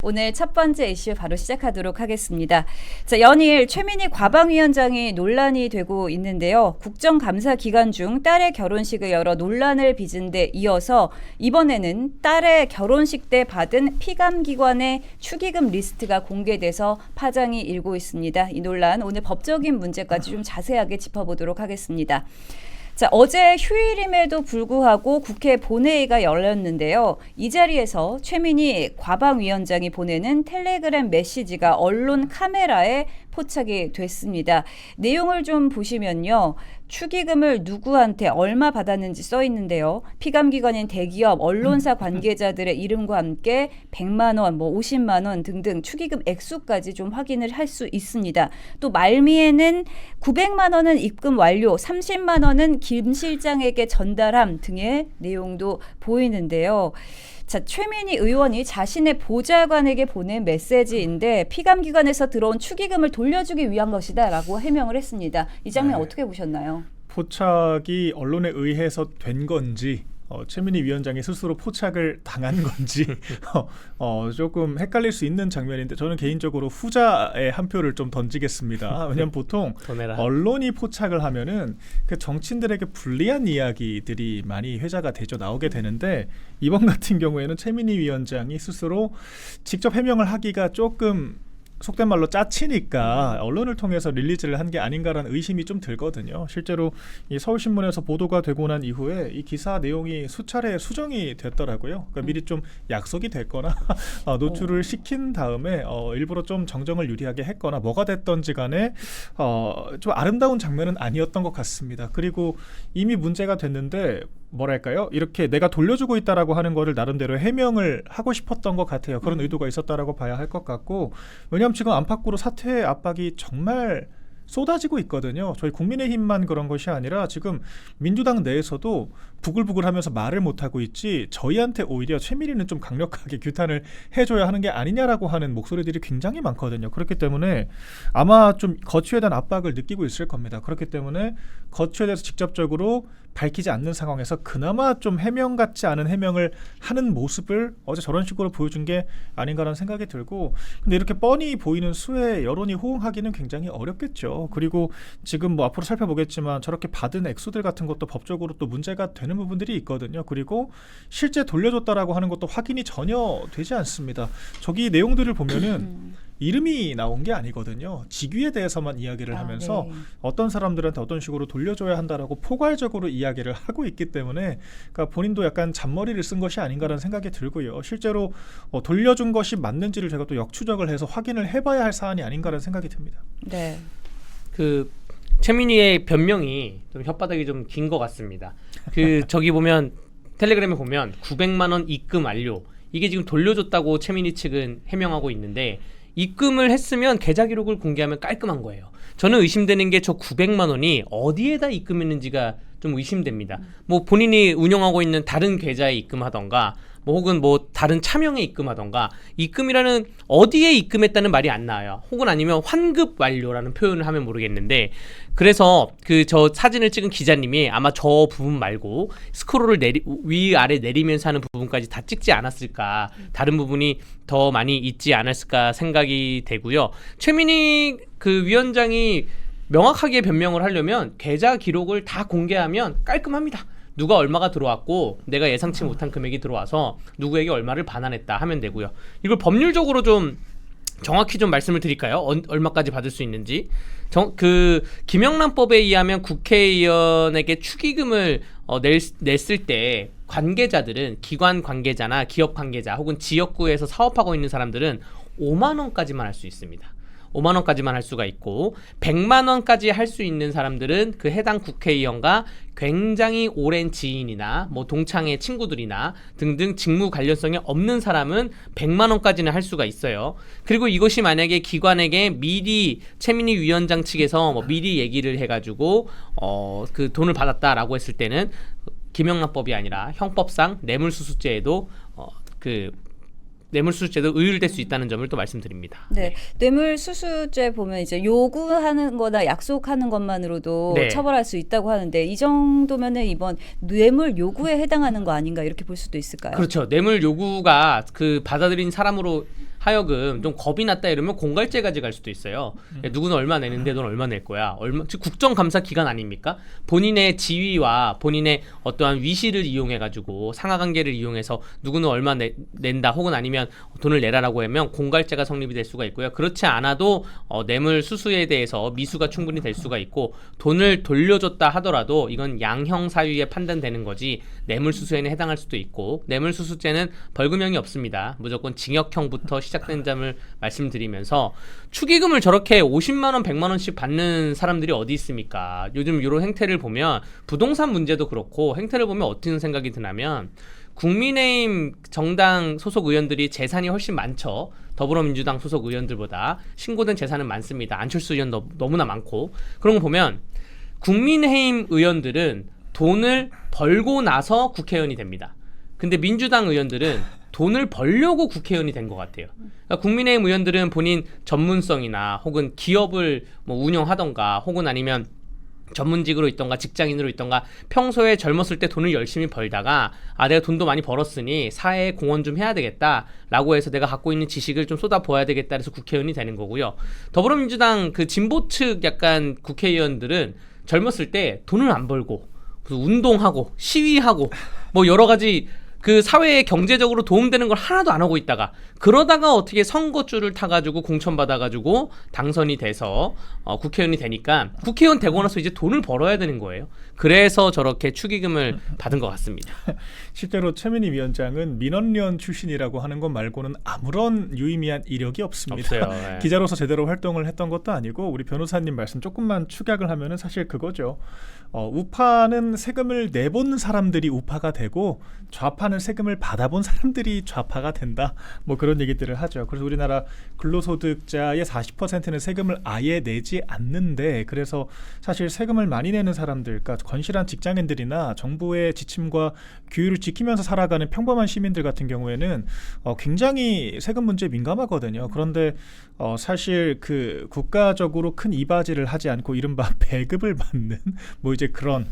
오늘 첫 번째 이슈 바로 시작하도록 하겠습니다. 자, 연일 최민희 과방위원장이 논란이 되고 있는데요. 국정감사 기간 중 딸의 결혼식을 열어 논란을 빚은 데 이어서 이번에는 딸의 결혼식 때 받은 피감기관의 축의금 리스트가 공개돼서 파장이 일고 있습니다. 이 논란 오늘 법적인 문제까지 좀 자세하게 짚어보도록 하겠습니다. 자, 어제 휴일임에도 불구하고 국회 본회의가 열렸는데요. 이 자리에서 최민희 과방위원장이 보내는 텔레그램 메시지가 언론 카메라에 포착이 됐습니다. 내용을 좀 보시면요. 축의금을 누구한테 얼마 받았는지 써 있는데요. 피감기관인 대기업, 언론사 관계자들의 이름과 함께 100만 원, 50만 원 등등 축의금 액수까지 좀 확인을 할 수 있습니다. 또 말미에는 900만 원은 입금 완료, 30만 원은 김 실장에게 전달함 등의 내용도 보이는데요. 자, 최민희 의원이 자신의 보좌관에게 보낸 메시지인데 피감기관에서 들어온 축의금을 돌려주기 위한 것이다라고 해명을 했습니다. 이 장면 어떻게 보셨나요? 포착이 언론에 의해서 된 건지 최민희 위원장이 스스로 포착을 당한 건지 조금 헷갈릴 수 있는 장면인데 저는 개인적으로 후자에 한 표를 좀 던지겠습니다. 왜냐하면 보통 언론이 포착을 하면은 그 정치인들에게 불리한 이야기들이 많이 회자가 되죠. 나오게 되는데 이번 같은 경우에는 최민희 위원장이 스스로 직접 해명을 하기가 조금 속된 말로 짜치니까 언론을 통해서 릴리즈를 한 게 아닌가라는 의심이 좀 들거든요. 실제로 이 서울신문에서 보도가 되고 난 이후에 이 기사 내용이 수차례 수정이 됐더라고요. 그러니까 미리 좀 약속이 됐거나 노출을 시킨 다음에 일부러 좀 정정을 유리하게 했거나 뭐가 됐던지 간에 좀 아름다운 장면은 아니었던 것 같습니다. 그리고 이미 문제가 됐는데 뭐랄까요? 이렇게 내가 돌려주고 있다라고 하는 거를 나름대로 해명을 하고 싶었던 것 같아요. 그런 의도가 있었다라고 봐야 할 것 같고 왜냐하면 지금 안팎으로 사퇴의 압박이 정말 쏟아지고 있거든요. 저희 국민의힘만 그런 것이 아니라 지금 민주당 내에서도 부글부글하면서 말을 못하고 있지 저희한테 오히려 최민희는 좀 강력하게 규탄을 해줘야 하는 게 아니냐라고 하는 목소리들이 굉장히 많거든요. 그렇기 때문에 아마 좀 거취에 대한 압박을 느끼고 있을 겁니다. 그렇기 때문에 거취에 대해서 직접적으로 밝히지 않는 상황에서 그나마 좀 해명 같지 않은 해명을 하는 모습을 어제 저런 식으로 보여준 게 아닌가라는 생각이 들고 근데 이렇게 뻔히 보이는 수에 여론이 호응하기는 굉장히 어렵겠죠. 그리고 지금 뭐 앞으로 살펴보겠지만 저렇게 받은 액수들 같은 것도 법적으로 또 문제가 되는 부분들이 있거든요. 그리고 실제 돌려줬다라고 하는 것도 확인이 전혀 되지 않습니다. 저기 내용들을 보면은 이름이 나온 게 아니거든요. 직위에 대해서만 이야기를 하면서 네. 어떤 사람들한테 어떤 식으로 돌려줘야 한다라고 포괄적으로 이야기를 하고 있기 때문에 그러니까 본인도 약간 잔머리를 쓴 것이 아닌가라는 생각이 들고요. 실제로 돌려준 것이 맞는지를 제가 또 역추적을 해서 확인을 해봐야 할 사안이 아닌가라는 생각이 듭니다. 네. 그 최민희의 변명이 좀 혓바닥이 좀 긴 것 같습니다. 그 저기 보면 텔레그램에 보면 900만 원 입금 완료 이게 지금 돌려줬다고 최민희 측은 해명하고 있는데 입금을 했으면 계좌 기록을 공개하면 깔끔한 거예요. 저는 의심되는 게 저 900만 원이 어디에다 입금했는지가 좀 의심됩니다. 뭐 본인이 운영하고 있는 다른 계좌에 입금하던가 뭐 혹은 뭐 다른 차명에 입금하던가 입금이라는 어디에 입금했다는 말이 안 나와요. 혹은 아니면 환급 완료라는 표현을 하면 모르겠는데 그래서 그 저 사진을 찍은 기자님이 아마 저 부분 말고 스크롤을 위아래 내리면서 하는 부분까지 다 찍지 않았을까 다른 부분이 더 많이 있지 않았을까 생각이 되고요. 최민희 그 위원장이 명확하게 변명을 하려면 계좌 기록을 다 공개하면 깔끔합니다. 누가 얼마가 들어왔고 내가 예상치 못한 금액이 들어와서 누구에게 얼마를 반환했다 하면 되고요. 이걸 법률적으로 좀 정확히 좀 말씀을 드릴까요? 얼마까지 받을 수 있는지. 그 김영란법에 의하면 국회의원에게 축의금을 냈을 때 관계자들은 기관 관계자나 기업 관계자 혹은 지역구에서 사업하고 있는 사람들은 5만 원까지만 할 수 있습니다. 5만 원까지만 할 수가 있고 100만 원까지 할 수 있는 사람들은 그 해당 국회의원과 굉장히 오랜 지인이나 뭐 동창의 친구들이나 등등 직무 관련성이 없는 사람은 100만 원까지는 할 수가 있어요. 그리고 이것이 만약에 기관에게 미리 최민희 위원장 측에서 뭐 미리 얘기를 해가지고 그 돈을 받았다라고 했을 때는 김영란법이 아니라 형법상 뇌물수수죄에도 뇌물수수죄도 의율될 수 있다는 점을 또 말씀드립니다. 네, 뇌물수수죄 보면 이제 요구하는 거나 약속하는 것만으로도 네. 처벌할 수 있다고 하는데 이 정도면은 이번 뇌물 요구에 해당하는 거 아닌가 이렇게 볼 수도 있을까요? 그렇죠. 뇌물 요구가 그 받아들인 사람으로 하여금 좀 겁이 났다 이러면 공갈죄까지 갈 수도 있어요. 야, 누구는 얼마 내는데 넌 얼마 낼 거야? 즉 국정감사 기관 아닙니까? 본인의 지위와 본인의 어떠한 위시를 이용해가지고 상하관계를 이용해서 누구는 얼마 낸다 혹은 아니면 돈을 내라라고 하면 공갈죄가 성립이 될 수가 있고요. 그렇지 않아도 뇌물 수수에 대해서 미수가 충분히 될 수가 있고 돈을 돌려줬다 하더라도 이건 양형 사유에 판단되는 거지 뇌물 수수에는 해당할 수도 있고 뇌물 수수죄는 벌금형이 없습니다. 무조건 징역형부터 시작된 점을 말씀드리면서 축의금을 저렇게 50만 원, 100만 원씩 받는 사람들이 어디 있습니까? 요즘 이런 행태를 보면 부동산 문제도 그렇고 행태를 보면 어떤 생각이 드냐면 국민의힘 정당 소속 의원들이 재산이 훨씬 많죠. 더불어민주당 소속 의원들보다 신고된 재산은 많습니다. 안철수 의원 너무나 많고 그런 거 보면 국민의힘 의원들은 돈을 벌고 나서 국회의원이 됩니다. 근데 민주당 의원들은 돈을 벌려고 국회의원이 된 것 같아요. 그러니까 국민의힘 의원들은 본인 전문성이나 혹은 기업을 뭐 운영하던가 혹은 아니면 전문직으로 있던가 직장인으로 있던가 평소에 젊었을 때 돈을 열심히 벌다가 내가 돈도 많이 벌었으니 사회에 공헌 좀 해야 되겠다라고 해서 내가 갖고 있는 지식을 좀 쏟아부어야 되겠다 해서 국회의원이 되는 거고요. 더불어민주당 그 진보 측 약간 국회의원들은 젊었을 때 돈을 안 벌고 운동하고 시위하고 뭐 여러 가지 그 사회에 경제적으로 도움되는 걸 하나도 안 하고 있다가 그러다가 어떻게 선거줄을 타가지고 공천받아가지고 당선이 돼서 국회의원이 되니까 국회의원 되고 나서 이제 돈을 벌어야 되는 거예요. 그래서 저렇게 축의금을 받은 것 같습니다. 실제로 최민희 위원장은 민원련 출신이라고 하는 것 말고는 아무런 유의미한 이력이 없습니다. 없어요. 네. 기자로서 제대로 활동을 했던 것도 아니고 우리 변호사님 말씀 조금만 축약을 하면은 사실 그거죠. 우파는 세금을 내본 사람들이 우파가 되고 좌파는 세금을 받아본 사람들이 좌파가 된다. 뭐 그런 얘기들을 하죠. 그래서 우리나라 근로소득자의 40%는 세금을 아예 내지 않는데 그래서 사실 세금을 많이 내는 사람들, 그러니까 건실한 직장인들이나 정부의 지침과 규율을 지키면서 살아가는 평범한 시민들 같은 경우에는 굉장히 세금 문제에 민감하거든요. 그런데 사실 그 국가적으로 큰 이바지를 하지 않고 이른바 배급을 받는 뭐 이제 그런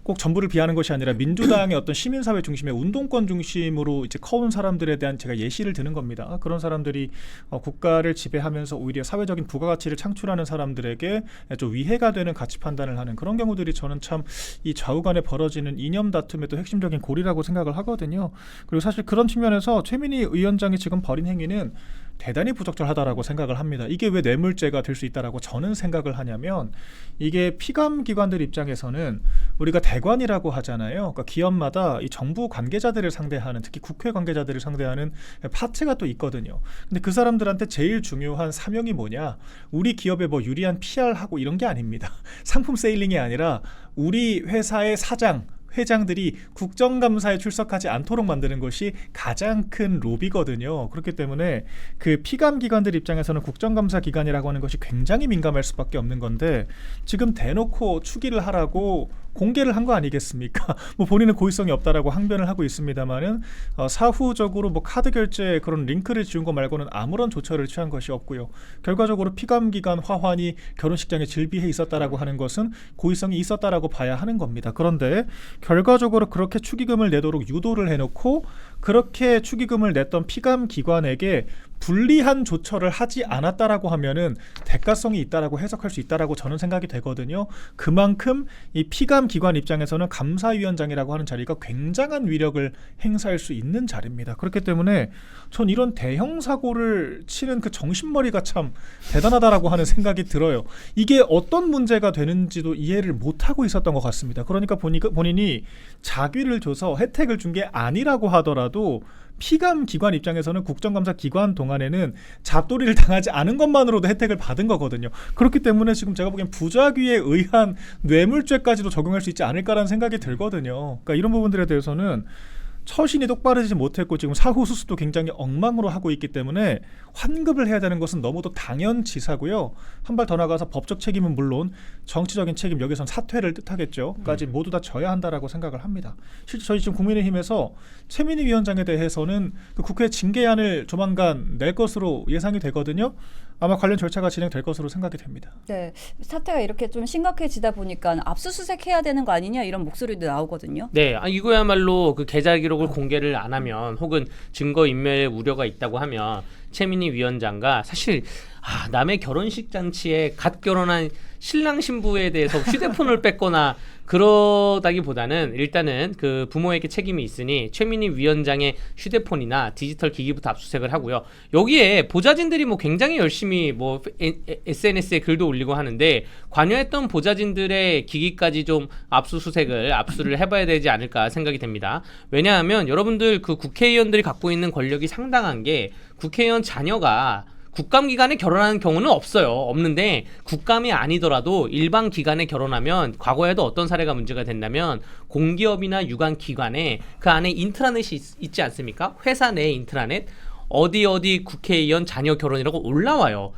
꼭 정부를 비하는 것이 아니라 민주당의 어떤 시민사회 중심의 운동권 중심으로 이제 커온 사람들에 대한 제가 예시를 드는 겁니다. 그런 사람들이 국가를 지배하면서 오히려 사회적인 부가가치를 창출하는 사람들에게 좀 위해가 되는 가치 판단을 하는 그런 경우들이 저는 참 이 좌우 간에 벌어지는 이념 다툼의 또 핵심적인 고리라고 생각을 하거든요. 그리고 사실 그런 측면에서 최민희 위원장이 지금 벌인 행위는 대단히 부적절하다라고 생각을 합니다. 이게 왜 뇌물죄가 될 수 있다라고 저는 생각을 하냐면 이게 피감기관들 입장에서는 우리가 대관이라고 하잖아요. 그러니까 기업마다 이 정부 관계자들을 상대하는 특히 국회 관계자들을 상대하는 파트가 또 있거든요. 근데 그 사람들한테 제일 중요한 사명이 뭐냐? 우리 기업에 뭐 유리한 PR하고 이런 게 아닙니다. 상품 세일링이 아니라 우리 회사의 사장 회장들이 국정감사에 출석하지 않도록 만드는 것이 가장 큰 로비거든요. 그렇기 때문에 그 피감기관들 입장에서는 국정감사 기관이라고 하는 것이 굉장히 민감할 수밖에 없는 건데 지금 대놓고 추기를 하라고 공개를 한 거 아니겠습니까? 뭐 본인은 고의성이 없다라고 항변을 하고 있습니다만은 사후적으로 뭐 카드 결제 그런 링크를 지운 거 말고는 아무런 조처를 취한 것이 없고요. 결과적으로 피감기관 화환이 결혼식장에 질비해 있었다라고 하는 것은 고의성이 있었다라고 봐야 하는 겁니다. 그런데 결과적으로 그렇게 축의금을 내도록 유도를 해놓고 그렇게 축의금을 냈던 피감기관에게 불리한 조처를 하지 않았다라고 하면은 대가성이 있다라고 해석할 수 있다라고 저는 생각이 되거든요. 그만큼 이 피감기관 입장에서는 감사위원장이라고 하는 자리가 굉장한 위력을 행사할 수 있는 자리입니다. 그렇기 때문에 전 이런 대형 사고를 치는 그 정신머리가 참 대단하다라고 하는 생각이 들어요. 이게 어떤 문제가 되는지도 이해를 못하고 있었던 것 같습니다. 그러니까 본인이 자귀를 줘서 혜택을 준 게 아니라고 하더라도 피감기관 입장에서는 국정감사 기관 동안에는 잡돌이를 당하지 않은 것만으로도 혜택을 받은 거거든요. 그렇기 때문에 지금 제가 보기엔 부작위에 의한 뇌물죄까지도 적용할 수 있지 않을까라는 생각이 들거든요. 그러니까 이런 부분들에 대해서는 처신이 똑바르지 못했고 지금 사후 수습도 굉장히 엉망으로 하고 있기 때문에 환급을 해야 되는 것은 너무도 당연지사고요. 한 발 더 나가서 법적 책임은 물론 정치적인 책임, 여기선 사퇴를 뜻하겠죠. 까지 모두 다 져야 한다라고 생각을 합니다. 실제 저희 지금 국민의힘에서 최민희 위원장에 대해서는 그 국회 징계안을 조만간 낼 것으로 예상이 되거든요. 아마 관련 절차가 진행될 것으로 생각이 됩니다. 네, 사태가 이렇게 좀 심각해지다 보니까 압수수색해야 되는 거 아니냐 이런 목소리도 나오거든요. 네, 이거야말로 그 계좌 기록을 공개를 안 하면 혹은 증거 인멸 우려가 있다고 하면 최민희 위원장과 사실 남의 결혼식 잔치에 갓 결혼한 신랑 신부에 대해서 휴대폰을 뺏거나 그러다기보다는 일단은 그 부모에게 책임이 있으니 최민희 위원장의 휴대폰이나 디지털 기기부터 압수수색을 하고요. 여기에 보좌진들이 뭐 굉장히 열심히 뭐 SNS에 글도 올리고 하는데 관여했던 보좌진들의 기기까지 좀 압수를 해봐야 되지 않을까 생각이 됩니다. 왜냐하면 여러분들 그 국회의원들이 갖고 있는 권력이 상당한 게 국회의원 자녀가 국감기간에 결혼하는 경우는 없는데 국감이 아니더라도 일반 기간에 결혼하면 과거에도 어떤 사례가 문제가 된다면 공기업이나 유관기관에 그 안에 인트라넷이 있지 않습니까? 회사 내 인트라넷 어디 국회의원 자녀 결혼이라고 올라와요.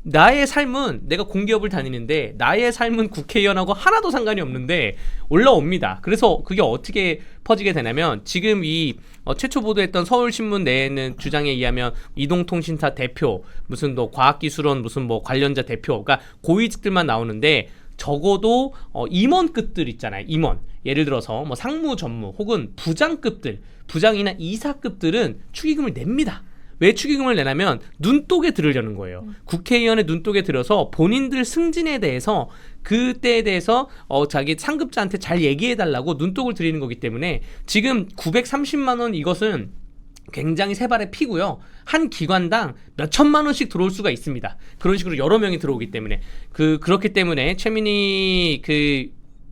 나의 삶은 내가 공기업을 다니는데 나의 삶은 국회의원하고 하나도 상관이 없는데 올라옵니다. 그래서 그게 어떻게 퍼지게 되냐면 지금 이 최초 보도했던 서울신문 내에는 주장에 의하면 이동통신사 대표 무슨 뭐 과학기술원 무슨 뭐 관련자 대표 그러니까 고위직들만 나오는데 적어도 임원급들 있잖아요. 임원. 예를 들어서 뭐 상무 전무 혹은 부장급들 부장이나 이사급들은 축의금을 냅니다. 왜 축의금을 내냐면 눈독에 들으려는 거예요. 국회의원의 눈독에 들어서 본인들 승진에 대해서 그때에 대해서 자기 상급자한테 잘 얘기해달라고 눈독을 들이는 거기 때문에 지금 930만 원 이것은 굉장히 세발의 피고요. 한 기관당 몇 천만 원씩 들어올 수가 있습니다. 그런 식으로 여러 명이 들어오기 때문에 그렇기 때문에 최민희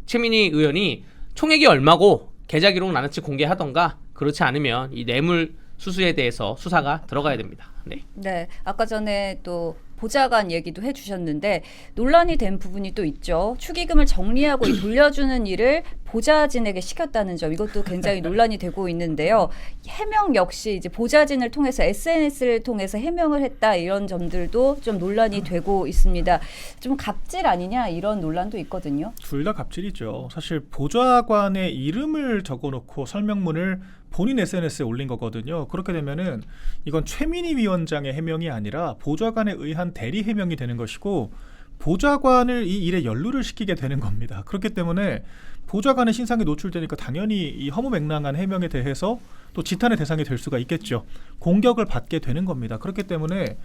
의원이 총액이 얼마고 계좌 기록 나눠치 공개하던가 그렇지 않으면 이 뇌물 수수에 대해서 수사가 들어가야 됩니다. 네. 네, 아까 전에 또 보좌관 얘기도 해주셨는데 논란이 된 부분이 또 있죠. 축의금을 정리하고 돌려주는 일을 보좌진에게 시켰다는 점 이것도 굉장히 논란이 되고 있는데요. 해명 역시 이제 보좌진을 통해서 SNS를 통해서 해명을 했다 이런 점들도 좀 논란이 되고 있습니다. 좀 갑질 아니냐 이런 논란도 있거든요. 둘 다 갑질이죠. 사실 보좌관의 이름을 적어놓고 설명문을 본인 SNS에 올린 거거든요. 그렇게 되면은 이건 최민희 위원장의 해명이 아니라 보좌관에 의한 대리 해명이 되는 것이고 보좌관을 이 일에 연루를 시키게 되는 겁니다. 그렇기 때문에 보좌관의 신상이 노출되니까 당연히 이 허무맹랑한 해명에 대해서 또 지탄의 대상이 될 수가 있겠죠. 공격을 받게 되는 겁니다. 그렇기 때문에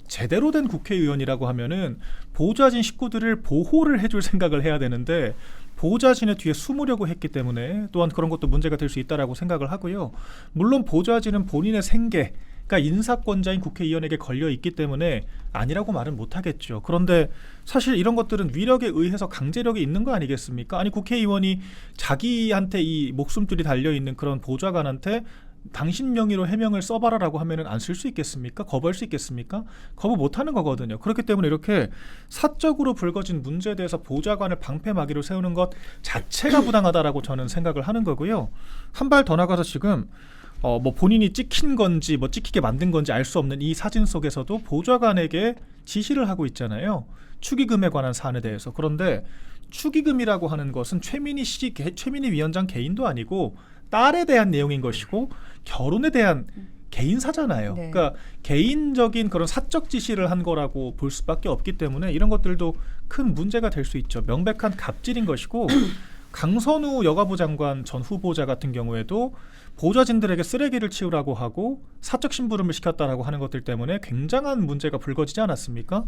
제대로 된 국회의원이라고 하면은 보좌진 식구들을 보호를 해줄 생각을 해야 되는데 보좌진의 뒤에 숨으려고 했기 때문에 또한 그런 것도 문제가 될 수 있다라고 생각을 하고요. 물론 보좌진은 본인의 생계 그러니까 인사권자인 국회의원에게 걸려 있기 때문에 아니라고 말은 못하겠죠. 그런데 사실 이런 것들은 위력에 의해서 강제력이 있는 거 아니겠습니까? 아니 국회의원이 자기한테 이 목숨줄이 달려있는 그런 보좌관한테 당신 명의로 해명을 써봐라라고 하면은 안 쓸 수 있겠습니까? 거부할 수 있겠습니까? 거부 못하는 거거든요. 그렇기 때문에 이렇게 사적으로 불거진 문제에 대해서 보좌관을 방패막이로 세우는 것 자체가 부당하다라고 저는 생각을 하는 거고요. 한 발 더 나가서 지금 뭐 본인이 찍힌 건지 뭐 찍히게 만든 건지 알 수 없는 이 사진 속에서도 보좌관에게 지시를 하고 있잖아요. 축의금에 관한 사안에 대해서. 그런데 축의금이라고 하는 것은 최민희 위원장 개인도 아니고 딸에 대한 내용인 것이고 결혼에 대한 개인사잖아요. 네. 그러니까 개인적인 그런 사적 지시를 한 거라고 볼 수밖에 없기 때문에 이런 것들도 큰 문제가 될 수 있죠. 명백한 갑질인 것이고 강선우 여가부 장관 전 후보자 같은 경우에도 보좌진들에게 쓰레기를 치우라고 하고 사적 심부름을 시켰다라고 하는 것들 때문에 굉장한 문제가 불거지지 않았습니까?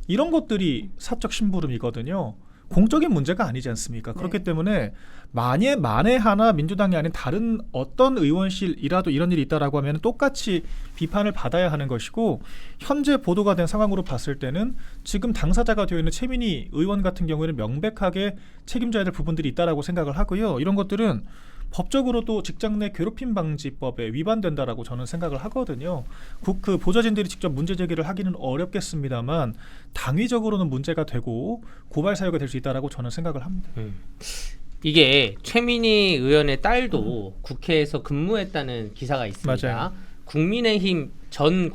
이런 것들이 사적 심부름이거든요. 공적인 문제가 아니지 않습니까? 그렇기 네. 때문에 만에 하나 민주당이 아닌 다른 어떤 의원실이라도 이런 일이 있다라고 하면 똑같이 비판을 받아야 하는 것이고 현재 보도가 된 상황으로 봤을 때는 지금 당사자가 되어 있는 최민희 의원 같은 경우에는 명백하게 책임져야 될 부분들이 있다라고 생각을 하고요. 이런 것들은 법적으로도 직장 내 괴롭힘 방지법에 위반된다라고 저는 생각을 하거든요. 그 보좌진들이 직접 문제 제기를 하기는 어렵겠습니다만 당위적으로는 문제가 되고 고발 사유가 될 수 있다라고 저는 생각을 합니다. 이게 최민희 의원의 딸도 국회에서 근무했다는 기사가 있습니다. 맞아요. 국민의힘 전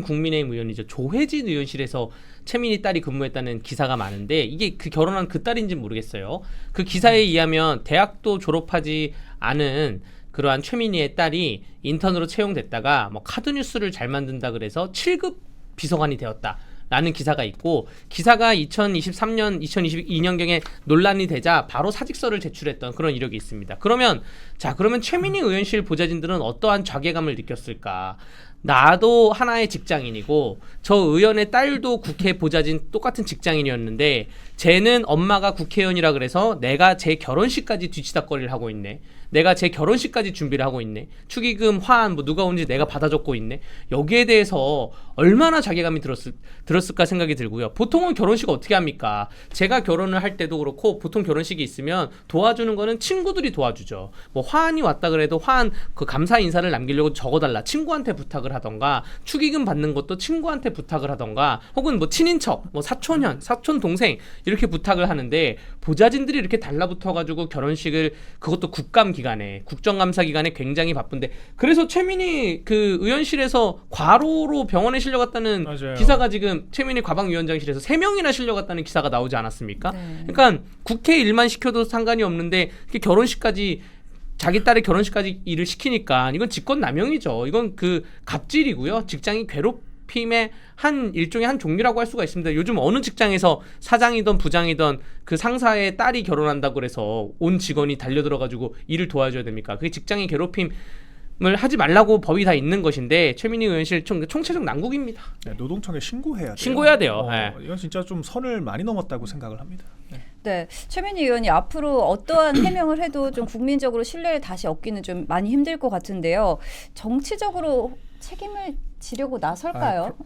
국민의힘 의원이죠. 조혜진 의원실에서 최민희 딸이 근무했다는 기사가 많은데 이게 그 결혼한 그 딸인지는 모르겠어요. 그 기사에 의하면 대학도 졸업하지 않은 그러한 최민희의 딸이 인턴으로 채용됐다가 뭐 카드 뉴스를 잘 만든다 그래서 7급 비서관이 되었다. 라는 기사가 있고 기사가 2023년, 2022년경에 논란이 되자 바로 사직서를 제출했던 그런 이력이 있습니다. 그러면 최민희 의원실 보좌진들은 어떠한 자괴감을 느꼈을까? 나도 하나의 직장인이고 저 의원의 딸도 국회 보좌진 똑같은 직장인이었는데 쟤는 엄마가 국회의원이라 그래서 내가 제 결혼식까지 뒤치다꺼리를 하고 있네. 내가 제 결혼식까지 준비를 하고 있네. 축의금, 화한 뭐 누가 온지 내가 받아줬고 있네. 여기에 대해서 얼마나 자괴감이 들었을까 생각이 들고요. 보통은 결혼식 어떻게 합니까? 제가 결혼을 할 때도 그렇고 보통 결혼식이 있으면 도와주는 거는 친구들이 도와주죠. 뭐 화한이 왔다 그래도 화한 그 감사 인사를 남기려고 적어달라. 친구한테 부탁을 하던가 축의금 받는 것도 친구한테 부탁을 하던가 혹은 뭐 친인척, 뭐 사촌 동생 이렇게 부탁을 하는데 보좌진들이 이렇게 달라붙어가지고 결혼식을 그것도 국정감사 기간에 굉장히 바쁜데 그래서 최민희 그 의원실에서 과로로 병원에 실려갔다는 맞아요. 기사가 지금 최민희 과방위원장실에서 3명이나 실려갔다는 기사가 나오지 않았습니까? 네. 그러니까 국회 일만 시켜도 상관이 없는데 결혼식까지 자기 딸의 결혼식까지 일을 시키니까 이건 직권남용이죠. 이건 그 갑질이고요. 직장인 괴롭힘의 일종의 한 종류라고 할 수가 있습니다. 요즘 어느 직장에서 사장이든 부장이든 그 상사의 딸이 결혼한다고 그래서 온 직원이 달려들어가지고 일을 도와줘야 됩니까? 그게 직장인 괴롭힘을 하지 말라고 법이 다 있는 것인데 최민희 의원실 총체적 난국입니다. 네, 노동청에 신고해야 돼요. 신고해야 돼요. 네. 이건 진짜 좀 선을 많이 넘었다고 생각을 합니다. 네. 네, 최민희 의원이 앞으로 어떠한 해명을 해도 좀 국민적으로 신뢰를 다시 얻기는 좀 많이 힘들 것 같은데요. 정치적으로 책임을 지려고 나설까요?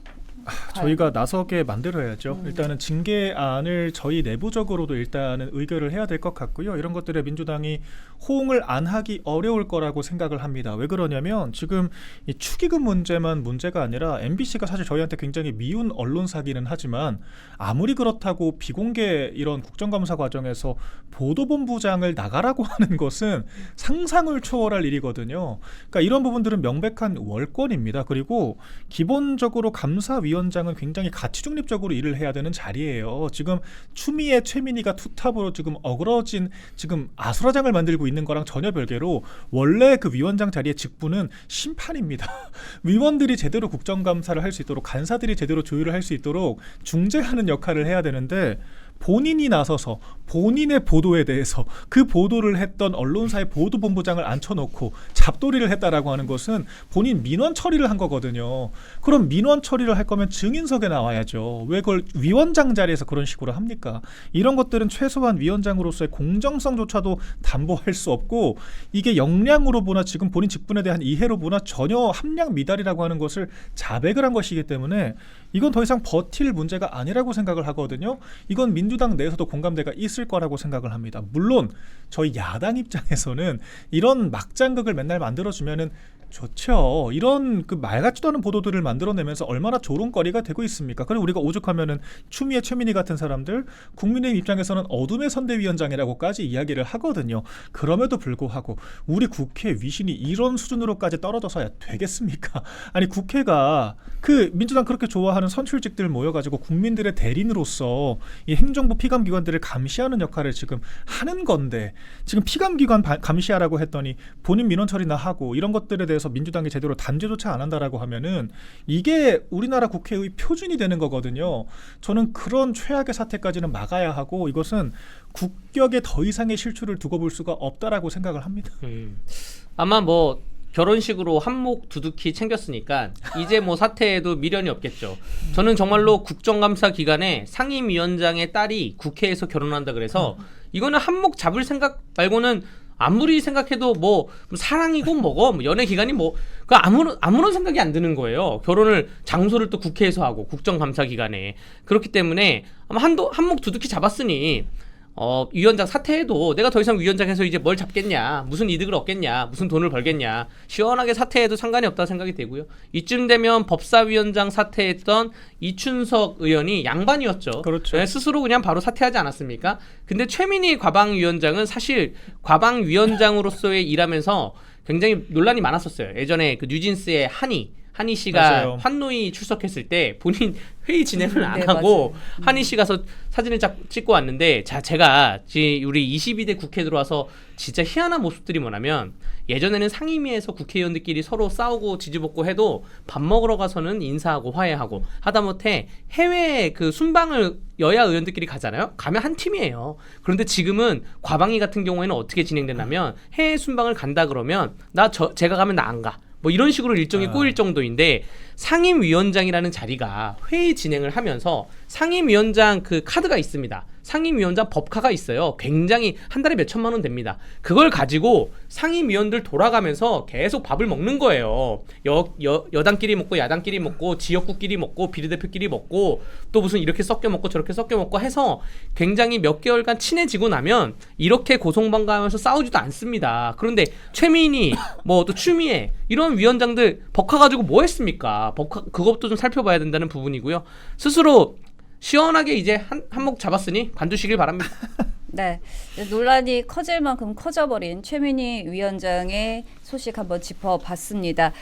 저희가 나서게 만들어야죠. 일단은 징계안을 저희 내부적으로도 일단은 의결을 해야 될 것 같고요. 이런 것들에 민주당이 호응을 안 하기 어려울 거라고 생각을 합니다. 왜 그러냐면 지금 이 축의금 문제만 문제가 아니라 MBC가 사실 저희한테 굉장히 미운 언론사기는 하지만 아무리 그렇다고 비공개 이런 국정감사 과정에서 보도본부장을 나가라고 하는 것은 상상을 초월할 일이거든요. 그러니까 이런 부분들은 명백한 월권입니다. 그리고 기본적으로 감사위원장은 굉장히 가치 중립적으로 일을 해야 되는 자리예요. 지금 추미애 최민희가 투탑으로 지금 어그러진 지금 아수라장을 만들고 있는 거랑 전혀 별개로 원래 그 위원장 자리의 직분은 심판입니다. 위원들이 제대로 국정감사를 할 수 있도록 간사들이 제대로 조율을 할 수 있도록 중재하는 역할을 해야 되는데 본인이 나서서 본인의 보도에 대해서 그 보도를 했던 언론사의 보도본부장을 앉혀놓고 잡돌이를 했다라고 하는 것은 본인 민원 처리를 한 거거든요. 그럼 민원 처리를 할 거면 증인석에 나와야죠. 왜 그걸 위원장 자리에서 그런 식으로 합니까? 이런 것들은 최소한 위원장으로서의 공정성조차도 담보할 수 없고 이게 역량으로 보나 지금 본인 직분에 대한 이해로 보나 전혀 함량 미달이라고 하는 것을 자백을 한 것이기 때문에 이건 더 이상 버틸 문제가 아니라고 생각을 하거든요. 이건 민주당 내에서도 공감대가 있을 거라고 생각을 합니다. 물론 저희 야당 입장에서는 이런 막장극을 맨날 만들어주면은 좋죠. 이런 그 말 같지도 않은 보도들을 만들어내면서 얼마나 조롱거리가 되고 있습니까? 그리고 우리가 오죽하면은 추미애 최민희 같은 사람들 국민의힘 입장에서는 어둠의 선대위원장이라고까지 이야기를 하거든요. 그럼에도 불구하고 우리 국회 위신이 이런 수준으로까지 떨어져서야 되겠습니까? 아니 국회가 그 민주당 그렇게 좋아하는 선출직들 모여가지고 국민들의 대리인으로서 이 행정부 피감기관들을 감시하는 역할을 지금 하는 건데 지금 피감기관 감시하라고 했더니 본인 민원 처리나 하고 이런 것들에 대해서 민주당이 제대로 단죄조차 안 한다라고 하면은 이게 우리나라 국회의 표준이 되는 거거든요. 저는 그런 최악의 사태까지는 막아야 하고 이것은 국격에 더 이상의 실추를 두고 볼 수가 없다라고 생각을 합니다. 아마 뭐 결혼식으로 한몫 두둑히 챙겼으니까 이제 뭐 사태에도 미련이 없겠죠. 저는 정말로 국정감사 기간에 상임위원장의 딸이 국회에서 결혼한다 그래서 이거는 한몫 잡을 생각 말고는 아무리 생각해도 뭐 사랑이고 뭐고 뭐 연애 기간이 뭐 그 아무런 생각이 안 드는 거예요. 결혼을 장소를 또 국회에서 하고 국정감사 기간에 그렇기 때문에 아마 한몫 두둑히 잡았으니 위원장 사퇴해도 내가 더 이상 위원장해서 이제 뭘 잡겠냐, 무슨 이득을 얻겠냐, 무슨 돈을 벌겠냐, 시원하게 사퇴해도 상관이 없다 생각이 되고요. 이쯤 되면 법사위원장 사퇴했던 이춘석 의원이 양반이었죠. 그렇죠. 스스로 그냥 바로 사퇴하지 않았습니까? 근데 최민희 과방위원장은 사실 과방위원장으로서의 일하면서 굉장히 논란이 많았었어요. 예전에 그 뉴진스의 한이 한희 씨가 맞아요. 환노위 출석했을 때 본인 회의 진행을 안 네, 하고 맞아요. 한희 씨 가서 사진을 찍고 왔는데 자 제가 우리 22대 국회 들어와서 진짜 희한한 모습들이 뭐냐면 예전에는 상임위에서 국회의원들끼리 서로 싸우고 지지볶고 해도 밥 먹으러 가서는 인사하고 화해하고 하다못해 해외 그 순방을 여야 의원들끼리 가잖아요. 가면 한 팀이에요. 그런데 지금은 과방위 같은 경우에는 어떻게 진행되냐면 해외 순방을 간다 그러면 제가 가면 나 안 가. 뭐 이런 식으로 일정이 꼬일 정도인데 상임위원장이라는 자리가 회의 진행을 하면서 상임위원장 그 카드가 있습니다. 상임위원장 법카가 있어요. 굉장히 한 달에 몇 천만 원 됩니다. 그걸 가지고 상임위원들 돌아가면서 계속 밥을 먹는 거예요. 여당끼리 먹고 야당끼리 먹고 지역구끼리 먹고 비례대표끼리 먹고 또 무슨 이렇게 섞여 먹고 저렇게 섞여 먹고 해서 굉장히 몇 개월간 친해지고 나면 이렇게 고성방가하면서 싸우지도 않습니다. 그런데 최민희 뭐 또 추미애 이런 위원장들 법카 가지고 뭐 했습니까? 법카 그것도 좀 살펴봐야 된다는 부분이고요. 스스로 시원하게 이제 한몫 잡았으니 관두시길 바랍니다. 네, 논란이 커질 만큼 커져버린 최민희 위원장의 소식 한번 짚어봤습니다.